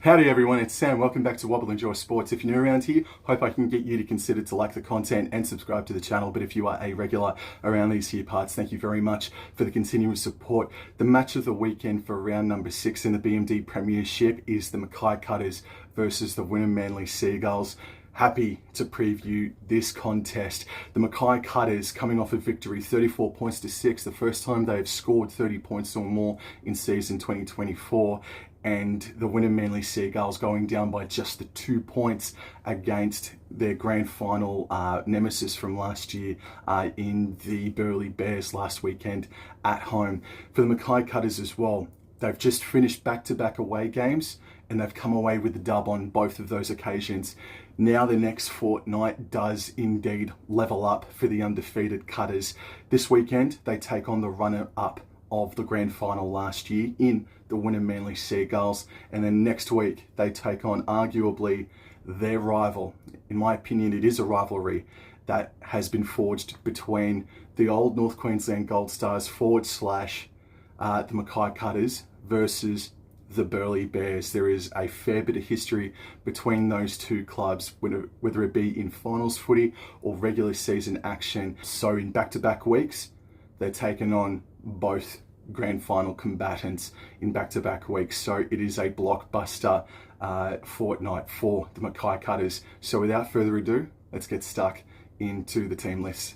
Howdy everyone, it's Sam. Welcome back to Wobble Enjoy Sports. If you're new around here, hope I can get you to consider to like the content and subscribe to the channel. But if you are a regular around these here parts, thank you very much for the continuous support. The match of the weekend for round number 6 in the BMD Premiership is the Mackay Cutters versus the Wynnum Manly Seagulls. Happy to preview this contest. The Mackay Cutters coming off a victory, 34 points to 6, the first time they've scored 30 points or more in season 2024. And the Wynnum Manly Seagulls going down by just the 2 points against their grand final nemesis from last year in the Burleigh Bears last weekend at home. For the Mackay Cutters as well, they've just finished back-to-back away games and they've come away with the dub on both of those occasions. Now the next fortnight does indeed level up for the undefeated Cutters. This weekend they take on the runner-up of the grand final last year in the Wynnum Manly Seagulls, and then next week they take on arguably their rival. In my opinion, it is a rivalry that has been forged between the old North Queensland Gold Stars / the Mackay Cutters versus the Burleigh Bears. There is a fair bit of history between those two clubs, whether it be in finals footy or regular season action. So in back-to-back weeks, they're taking on both grand final combatants in back-to-back weeks. So it is a blockbuster fortnight for the Mackay Cutters. So without further ado, let's get stuck into the team list.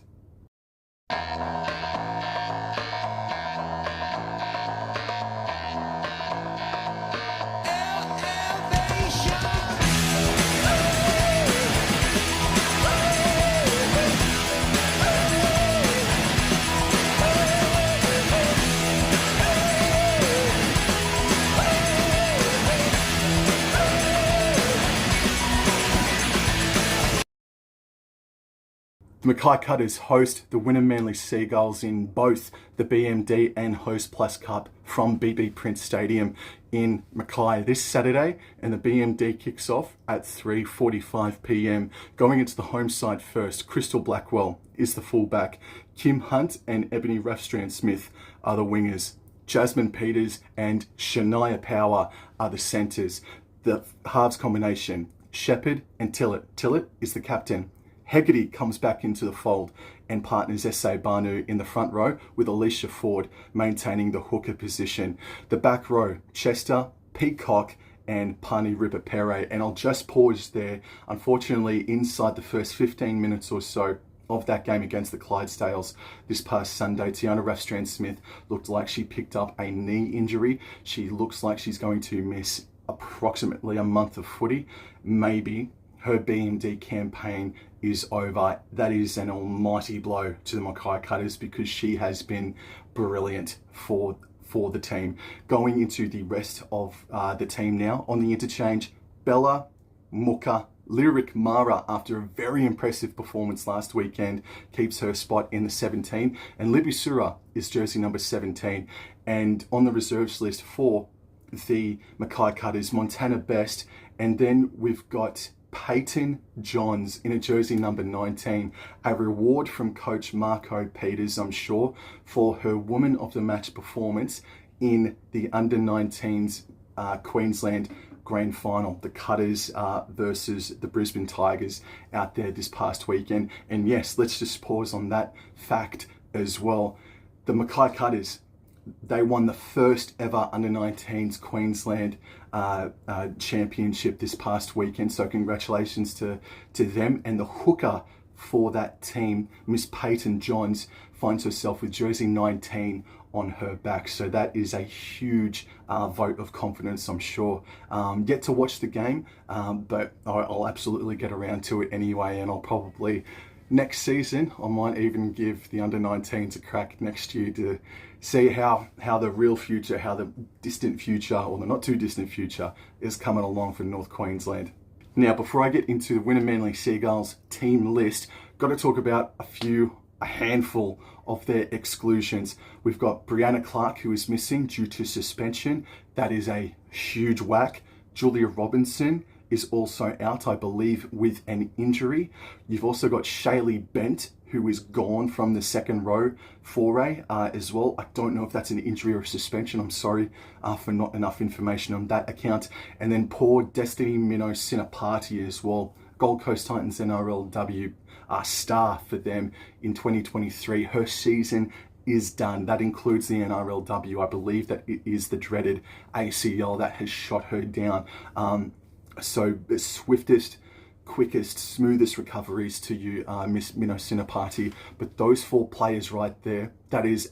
The Mackay Cutters host the Wynnum Manly Seagulls in both the BMD and Host Plus Cup from BB Prince Stadium in Mackay this Saturday, and the BMD kicks off at 3:45 p.m. Going into the home side first, Crystal Blackwell is the fullback, Kim Hunt and Ebony Raffstrand-Smith are the wingers, Jasmine Peters and Shania Power are the centres. The halves combination, Shepherd and Tillett. Tillett is the captain. Hegarty comes back into the fold and partners S.A. Banu in the front row with Alicia Ford maintaining the hooker position. The back row, Chester, Peacock and Pani Ripapere. And I'll just pause there. Unfortunately, inside the first 15 minutes or so of that game against the Clydesdales this past Sunday, Tiana Raffstrand-Smith looked like she picked up a knee injury. She looks like she's going to miss approximately a month of footy. Maybe her BMD campaign is over. That is an almighty blow to the Mackay Cutters because she has been brilliant for the team. Going into the rest of the team now, on the interchange, Bella, Muka, Lyric Mara, after a very impressive performance last weekend, keeps her spot in the 17, and Libby Sura is jersey number 17. And on the reserves list for the Mackay Cutters, Montana Best, and then we've got Peyton Johns in a jersey number 19, a reward from coach Marco Peters, I'm sure, for her Woman of the Match performance in the under-19s Queensland grand final, the Cutters versus the Brisbane Tigers out there this past weekend. And yes, let's just pause on that fact as well. The Mackay Cutters, they won the first ever under-19s Queensland championship this past weekend. So congratulations to them. And the hooker for that team, Miss Peyton Johns, finds herself with jersey 19 on her back. So that is a huge vote of confidence, I'm sure. Yet to watch the game, but I'll absolutely get around to it anyway. And I'll probably, next season, I might even give the under-19s a crack next year to see how the real future, how the distant future, or the not too distant future, is coming along for North Queensland. Now, before I get into the Wynnum Manly Seagulls team list, got to talk about a handful of their exclusions. We've got Brianna Clark, who is missing due to suspension. That is a huge whack. Julia Robinson is also out, I believe, with an injury. You've also got Shaylee Bent, who is gone from the second row foray as well. I don't know if that's an injury or a suspension. I'm sorry for not enough information on that account. And then poor Destiny Mino Sinapati as well. Gold Coast Titans NRLW star for them in 2023. Her season is done. That includes the NRLW. I believe that it is the dreaded ACL that has shot her down. So the swiftest, quickest, smoothest recoveries to you, Miss Mino Sinapati. But those 4 players right there, that is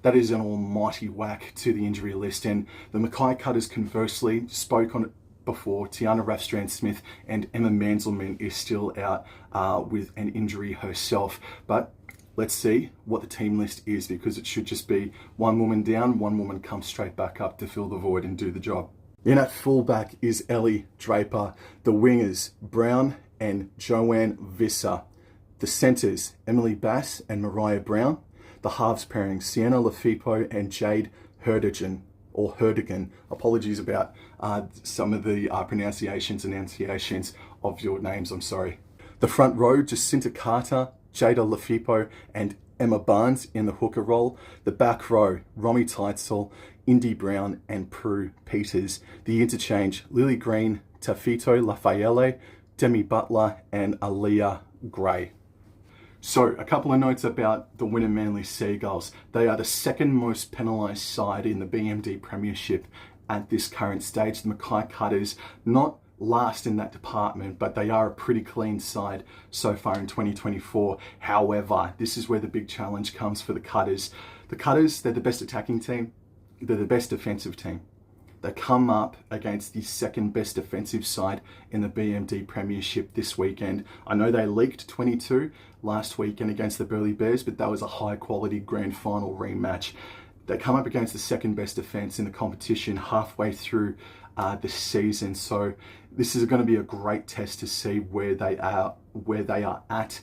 an almighty whack to the injury list. And the Mackay Cutters, conversely, spoke on it before. Tiana Rathstrand-Smith and Emma Manzelmann is still out with an injury herself. But let's see what the team list is, because it should just be one woman down, one woman comes straight back up to fill the void and do the job. In at fullback is Ellie Draper. The wingers, Brown and Joanne Visser. The centres, Emily Bass and Mariah Brown. The halves pairing, Sienna Lafipo and Jade Herdigan. Apologies about some of the enunciations of your names, I'm sorry. The front row, Jacinta Carter, Jada Lafipo and Emma Barnes in the hooker role. The back row, Romy Teitzel, Indy Brown and Prue Peters. The interchange, Lily Green, Tafito Lafayette, Demi Butler and Aaliyah Gray. So a couple of notes about the Wynnum Manly Seagulls. They are the second most penalised side in the BMD Premiership at this current stage. The Mackay Cutters, not last in that department, but they are a pretty clean side so far in 2024. However, this is where the big challenge comes for the Cutters. The Cutters, they're the best attacking team. They're the best defensive team. They come up against the second best defensive side in the BMD Premiership this weekend. I know they leaked 22 last weekend against the Burleigh Bears, but that was a high quality grand final rematch. They come up against the second best defence in the competition halfway through the season. So this is going to be a great test to see where they are at.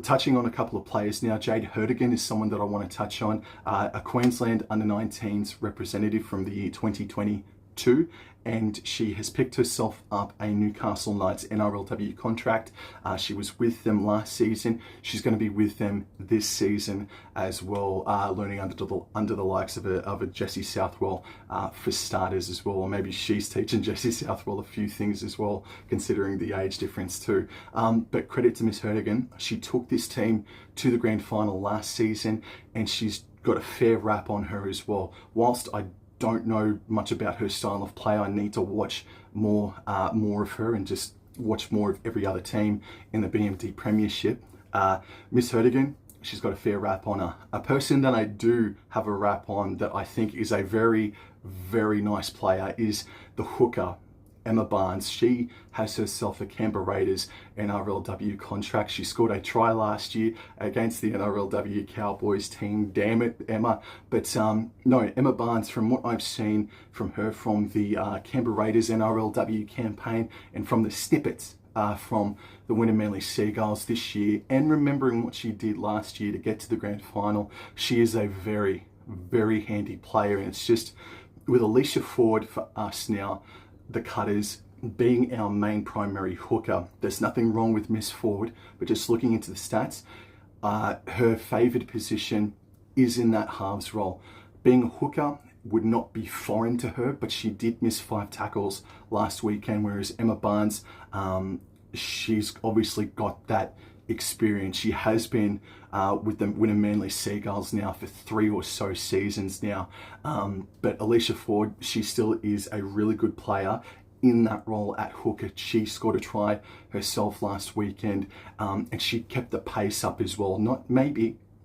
Touching on a couple of players now, Jade Herdigan is someone that I want to touch on. A Queensland under-19s representative from the year 2022, and she has picked herself up a Newcastle Knights NRLW contract. She was with them last season. She's going to be with them this season as well, learning under the likes of a Jessie Southwell for starters as well, or maybe she's teaching Jessie Southwell a few things as well, considering the age difference too. But credit to Miss Herdigan. She took this team to the grand final last season, and she's got a fair rap on her as well. Whilst I don't know much about her style of play, I need to watch more of her and just watch more of every other team in the BMD Premiership. Miss Herdigan, she's got a fair rap on her. A person that I do have a rap on that I think is a very, very nice player is the hooker, Emma Barnes. She has herself a Canberra Raiders NRLW contract. She scored a try last year against the NRLW Cowboys team. Damn it, Emma. But no, Emma Barnes, from what I've seen from her from the Canberra Raiders NRLW campaign and from the snippets from the Wynnum Manly Seagulls this year, and remembering what she did last year to get to the grand final, she is a very, very handy player. And it's just with Alicia Ford for us now, the Cutters being our main primary hooker. There's nothing wrong with Miss Ford, but just looking into the stats, her favoured position is in that halves role. Being a hooker would not be foreign to her, but she did miss 5 tackles last weekend, whereas Emma Barnes, she's obviously got that experience. She has been with the Wynnum Manly Seagulls now for 3 or so seasons now. But Alicia Ford, she still is a really good player in that role at hooker. She scored a try herself last weekend, and she kept the pace up as well.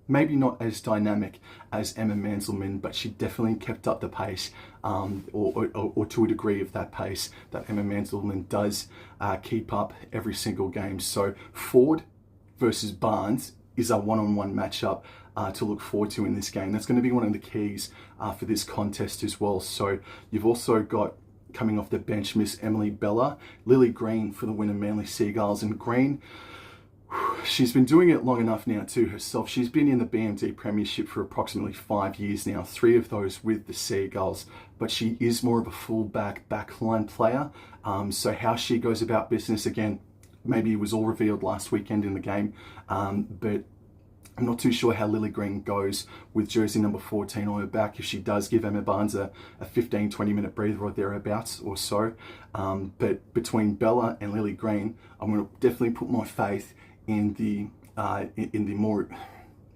Maybe not as dynamic as Emma Manzelmann, but she definitely kept up the pace, or to a degree of that pace that Emma Manzelmann does keep up every single game. So Ford versus Barnes is a one-on-one matchup to look forward to in this game. That's going to be one of the keys for this contest as well. So you've also got, coming off the bench, Miss Emily Bella, Lily Green for the Wynnum Manly Seagulls. And Green, she's been doing it long enough now too herself. She's been in the BMD Premiership for approximately 5 years now, 3 of those with the Seagulls, but she is more of a full-back backline player. So how she goes about business, again, maybe it was all revealed last weekend in the game, but I'm not too sure how Lily Green goes with jersey number 14 on her back, if she does give Emma Barnes a 15-20 minute breather or thereabouts or so. But between Bella and Lily Green, I'm going to definitely put my faith in the more,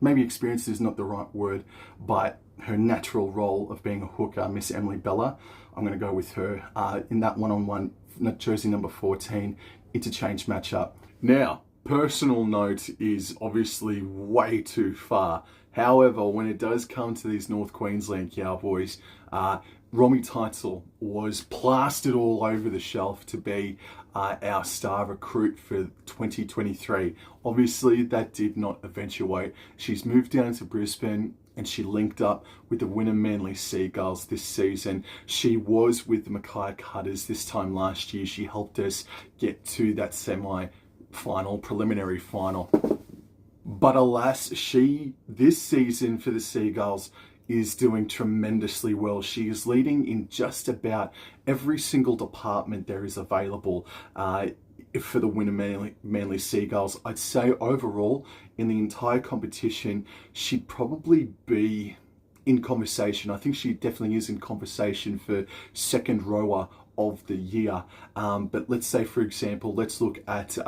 maybe experienced is not the right word, but her natural role of being a hooker, Miss Emily Bella. I'm going to go with her in that one-on-one jersey number 14 interchange matchup. Now, personal note is obviously way too far. However, when it does come to these North Queensland Cowboys, Romy Teitzel was plastered all over the shelf to be our star recruit for 2023. Obviously, that did not eventuate. She's moved down to Brisbane and she linked up with the Wynnum Manly Seagulls this season. She was with the Mackay Cutters this time last year. She helped us get to that semi-final, preliminary final. But alas, this season for the Seagulls is doing tremendously well. She is leading in just about every single department there is available for the Wynnum Manly Seagulls. I'd say overall, in the entire competition, she'd probably be in conversation. I think she definitely is in conversation for second rower of the year. But let's say, for example, let's look at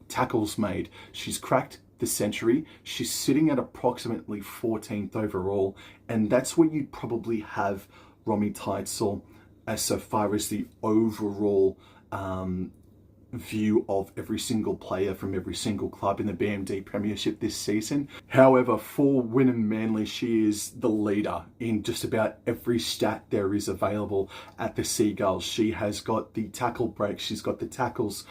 tackles made. She's cracked the century. She's sitting at approximately 14th overall, and that's where you'd probably have Romy Teitzel as so far as the overall view of every single player from every single club in the BMD Premiership this season. However, for Wynnum Manly, she is the leader in just about every stat there is available at the Seagulls. She has got the tackle breaks, she's got the tackles,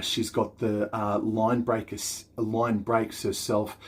she's got the line breaks herself.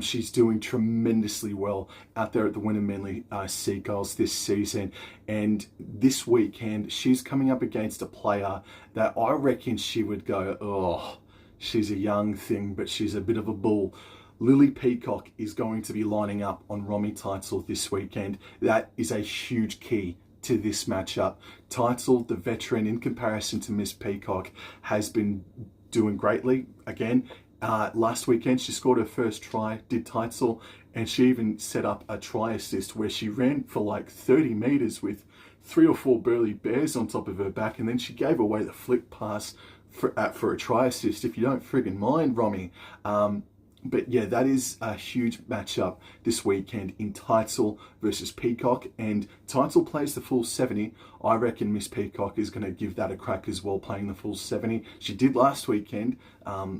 She's doing tremendously well out there at the Wynnum Manly Seagulls this season. And this weekend, she's coming up against a player that I reckon she would go, oh, she's a young thing, but she's a bit of a bull. Lily Peacock is going to be lining up on Romy Teitzel this weekend. That is a huge key to this matchup. Teitzel, the veteran, in comparison to Miss Peacock, has been doing greatly. Again, last weekend, she scored her first try, did Teitzel, and she even set up a try assist where she ran for like 30 meters with 3 or 4 burly bears on top of her back, and then she gave away the flick pass for a try assist, if you don't friggin' mind, Romy. But yeah, that is a huge matchup this weekend in Teitzel versus Peacock, and Teitzel plays the full 70. I reckon Miss Peacock is going to give that a crack as well, playing the full 70. She did last weekend.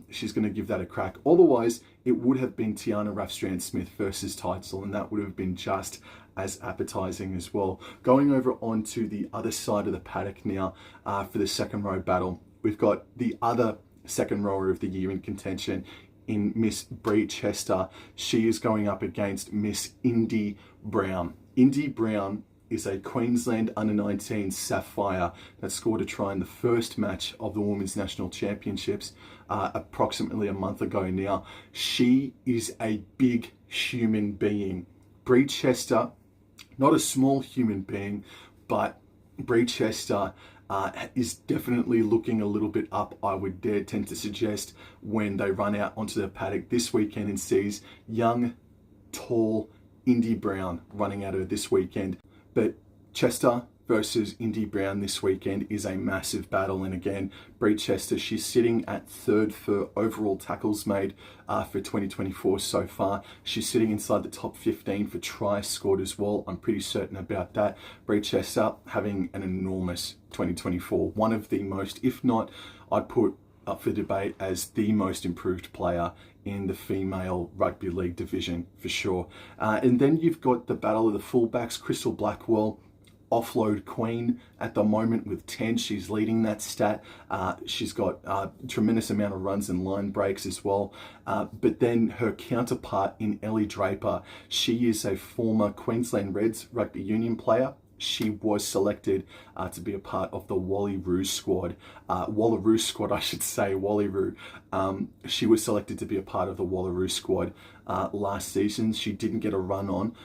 She's going to give that a crack. Otherwise, it would have been Tiana Raffstrand-Smith versus Teitzel, and that would have been just as appetizing as well. Going over onto the other side of the paddock now for the second row battle, we've got the other second rower of the year in contention in Miss Bree Chester. She is going up against Miss Indy Brown. Indy Brown is a Queensland under-19 Sapphire that scored a try in the first match of the Women's National Championships approximately a month ago now. She is a big human being. Bree Chester, not a small human being, but Bree Chester is definitely looking a little bit up, I would dare tend to suggest, when they run out onto the paddock this weekend and sees young, tall Indy Brown running at her this weekend. But Chester versus Indy Brown this weekend is a massive battle. And again, Bree Chester, she's sitting at third for overall tackles made for 2024 so far. She's sitting inside the top 15 for tries scored as well. I'm pretty certain about that. Bree Chester having an enormous 2024. One of the most, if not, I'd put up for debate as the most improved player in the female rugby league division for sure. And then you've got the battle of the fullbacks. Crystal Blackwell, offload queen at the moment with 10. She's leading that stat. She's got a tremendous amount of runs and line breaks as well. But then her counterpart in Ellie Draper, she is a former Queensland Reds rugby union player. She was selected to be a part of the Wallaroo squad. Wallaroo squad, I should say, Wallaroo. She was selected to be a part of the Wallaroo squad last season. She didn't get a run on,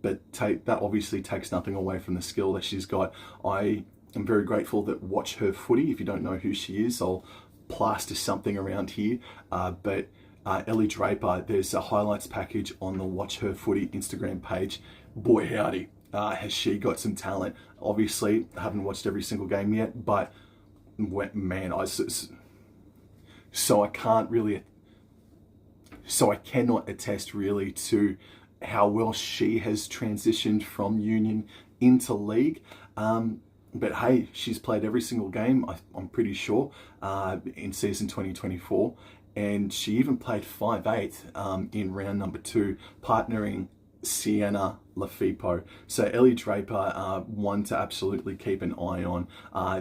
but that obviously takes nothing away from the skill that she's got. I am very grateful that Watch Her Footy. If you don't know who she is, I'll plaster something around here. But Ellie Draper, there's a highlights package on the Watch Her Footy Instagram page. Boy howdy, has she got some talent. Obviously, I haven't watched every single game yet, but man, so I cannot attest really to how well she has transitioned from Union into league. But hey, she's played every single game, I'm pretty sure, in season 2024. And she even played 5/8 in round number 2, partnering Sienna Lefepo. So Ellie Draper, one to absolutely keep an eye on.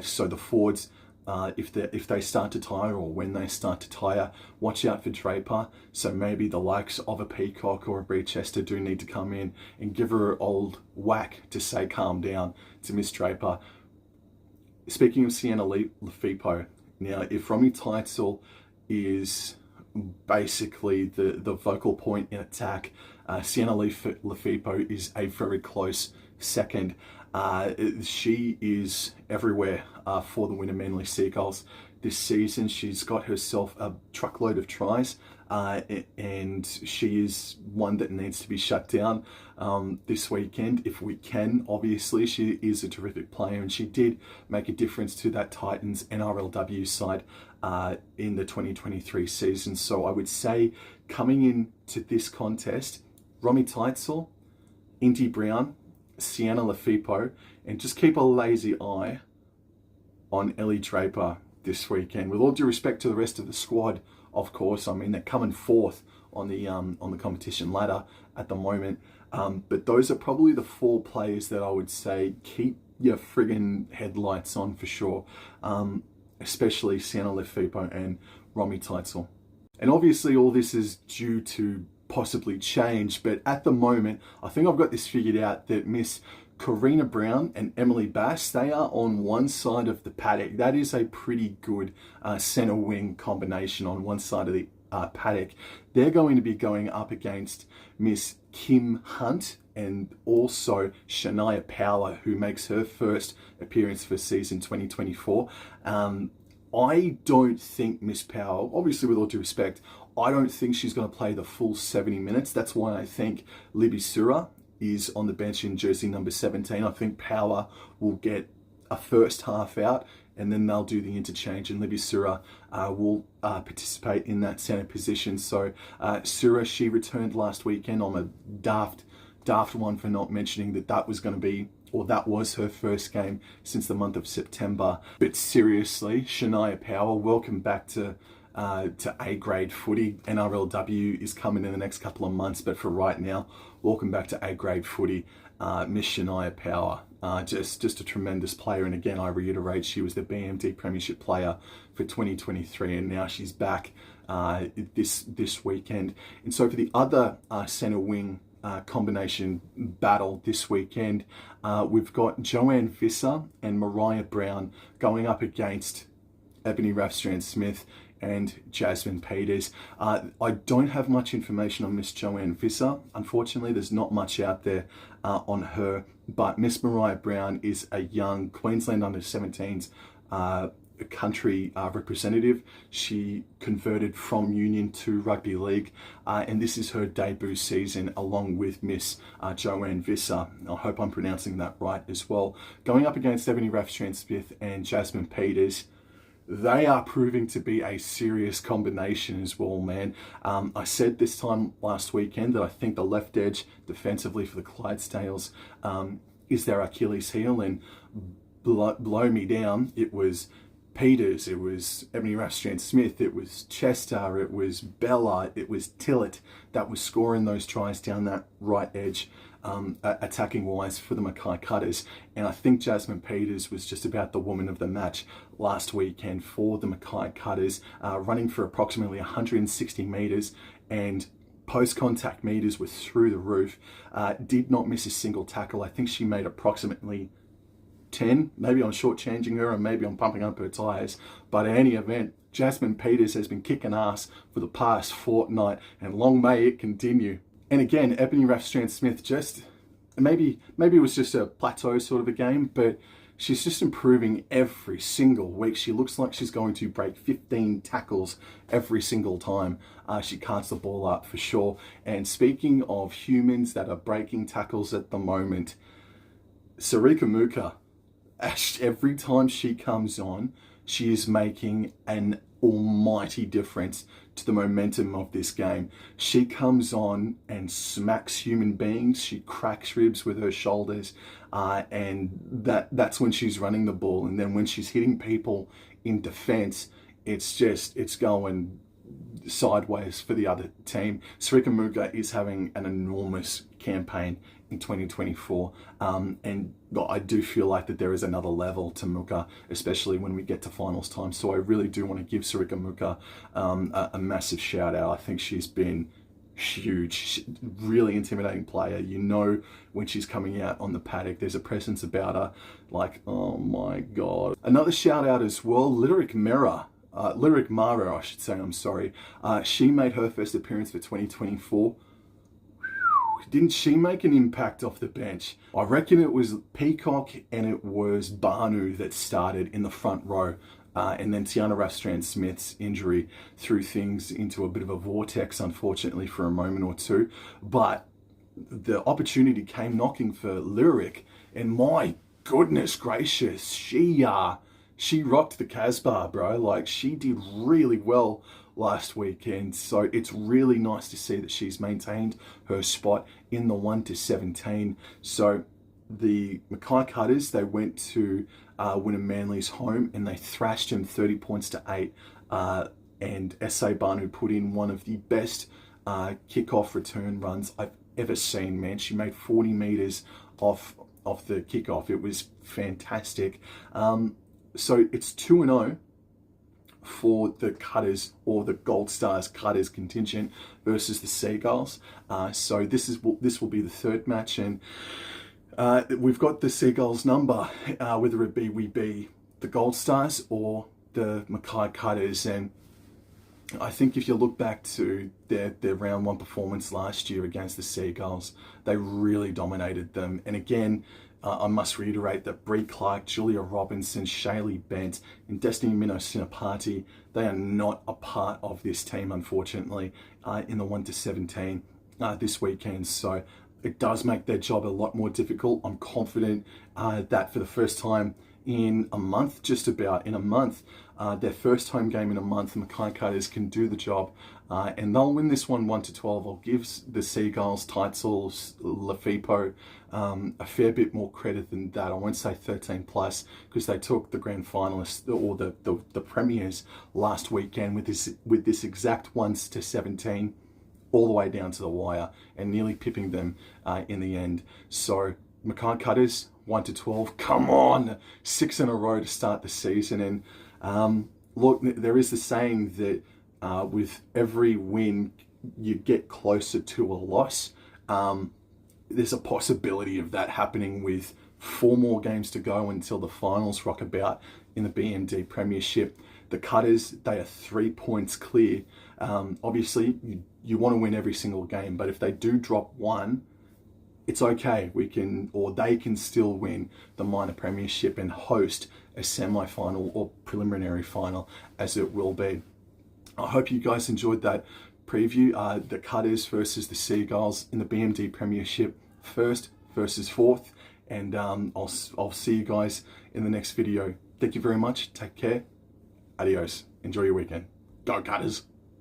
So the forwards, if they start to tire, or when they start to tire, watch out for Draper. So maybe the likes of a Peacock or a Breachester do need to come in and give her an old whack to say calm down to Miss Draper. Speaking of Sienna Lefepo, now if Romy Teitzel is basically the vocal point in attack, Sienna Lefepo is a very close second. She is everywhere for the Wynnum Manly Seagulls this season. She's got herself a truckload of tries, and she is one that needs to be shut down this weekend if we can. Obviously, she is a terrific player, and she did make a difference to that Titans NRLW side in the 2023 season. So I would say coming into this contest, Romy Teitzel, Indy Brown, Sienna Lefepo, and just keep a lazy eye on Ellie Draper this weekend. With all due respect to the rest of the squad, of course, I mean, they're coming fourth on the competition ladder at the moment. But those are probably the 4 players that I would say keep your friggin' headlights on for sure. Especially Sienna Lefepo and Romy Teitzel. And obviously all this is due to possibly change, but at the moment, I think I've got this figured out that Miss Karina Brown and Emily Bass, they are on one side of the paddock. That is a pretty good centre wing combination on one side of the paddock. They're going to be going up against Miss Kim Hunt and also Shania Powler, who makes her first appearance for season 2024. I don't think Miss Powell, obviously with all due respect, I don't think she's going to play the full 70 minutes. That's why I think Libby Sura is on the bench in jersey number 17. I think Powler will get a first half out, and then they'll do the interchange, and Libby Sura will participate in that centre position. So Sura, she returned last weekend. I'm a daft one for not mentioning that was going to be, or that was her first game since the month of September. But seriously, Shania Power, welcome back to A-grade footy. NRLW is coming in the next couple of months, but for right now, welcome back to A-grade footy, Miss Shania Power. Just a tremendous player, and again, I reiterate, she was the BMD Premiership player for 2023, and now she's back this weekend. And so for the other centre wing combination battle this weekend, we've got Joanne Visser and Mariah Brown going up against Ebony Rathstrand-Smith and Jasmine Peters. I don't have much information on Miss Joanne Visser. Unfortunately, there's not much out there on her, but Miss Mariah Brown is a young Queensland under-17s country representative. She converted from Union to rugby league, and this is her debut season along with Miss Joanne Visser. I hope I'm pronouncing that right as well. Going up against Ebony Rathstrand-Smith and Jasmine Peters, they are proving to be a serious combination as well, man. I said this time last weekend that I think the left edge defensively for the Clydesdales is their Achilles heel, and blow me down, it was Peters, it was Ebony Rathstrand-Smith, it was Chester, it was Bella, it was Tillett that was scoring those tries down that right edge, attacking wise for the Mackay Cutters. And I think Jasmine Peters was just about the woman of the match last weekend for the Mackay Cutters, running for approximately 160 metres, and post-contact meters were through the roof. Did not miss a single tackle. I think she made approximately 10. Maybe I'm shortchanging her, and maybe I'm pumping up her tyres. But in any event, Jasmine Peters has been kicking ass for the past fortnight, and long may it continue. And again, Ebony Rathstrand-Smith, just maybe it was just a plateau sort of a game, but she's just improving every single week. She looks like she's going to break 15 tackles every single time she carts the ball up, for sure. And speaking of humans that are breaking tackles at the moment, Sarika Muka, every time she comes on, she is making an almighty difference to the momentum of this game. She comes on and smacks human beings. She cracks ribs with her shoulders, and that's when she's running the ball. And then when she's hitting people in defense, it's going sideways for the other team. Sarika Muka is having an enormous campaign in 2024, and I do feel like that there is another level to Muka, especially when we get to finals time. So I really do want to give Sarika Muka a massive shout out. I think she's been huge, really intimidating player. You know, when she's coming out on the paddock, there's a presence about her, like, oh my god. Another shout out as well, Lyric Mara, I should say, I'm sorry. She made her first appearance for 2024. Didn't she make an impact off the bench? I reckon it was Peacock and it was Banu that started in the front row. And then Tiana Rastrand-Smith's injury threw things into a bit of a vortex, unfortunately, for a moment or two. But the opportunity came knocking for Lyric, and my goodness gracious, she rocked the Casbah, bro. Like, she did really well last weekend. So it's really nice to see that she's maintained her spot in the 1-17. So the Mackay Cutters, they went to Wynnum Manly's home and they thrashed him 30 points to 8. And S.A. Banu put in one of the best kickoff return runs I've ever seen, man. She made 40 meters off the kickoff. It was fantastic. So it's 2-0 for the Cutters, or the Gold Stars Cutters contingent, versus the Seagulls. So this will be the third match, and we've got the Seagulls number, whether it be we be the Gold Stars or the Mackay Cutters. And I think if you look back to their round one performance last year against the Seagulls, they really dominated them. And again, I must reiterate that Bree Clark, Julia Robinson, Shaylee Bent, and Destiny Minnow-Sinapati, they are not a part of this team, unfortunately, in the 1-17 this weekend. So it does make their job a lot more difficult. I'm confident that for the first time in a month, just about in a month, their first home game in a month, the Mackay Cutters can do the job, and they'll win this one 1-12. I'll give the Seagulls, Titles, Lafipo a fair bit more credit than that. I won't say 13 plus, because they took the grand finalists, or the premiers, last weekend with this exact 1-17 all the way down to the wire, and nearly pipping them in the end. So Mackay Cutters 1-12, come on, 6 in a row to start the season. And look, there is the saying that with every win you get closer to a loss. There's a possibility of that happening with 4 more games to go until the finals rock about in the BMD Premiership. The Cutters, they are 3 points clear. Obviously, you want to win every single game, but if they do drop one, it's okay. They can still win the minor premiership and host a semi-final or preliminary final, as it will be. I hope you guys enjoyed that preview. The Cutters versus the Seagulls in the BMD Premiership, 1st versus 4th. And I'll see you guys in the next video. Thank you very much. Take care. Adios. Enjoy your weekend. Go Cutters.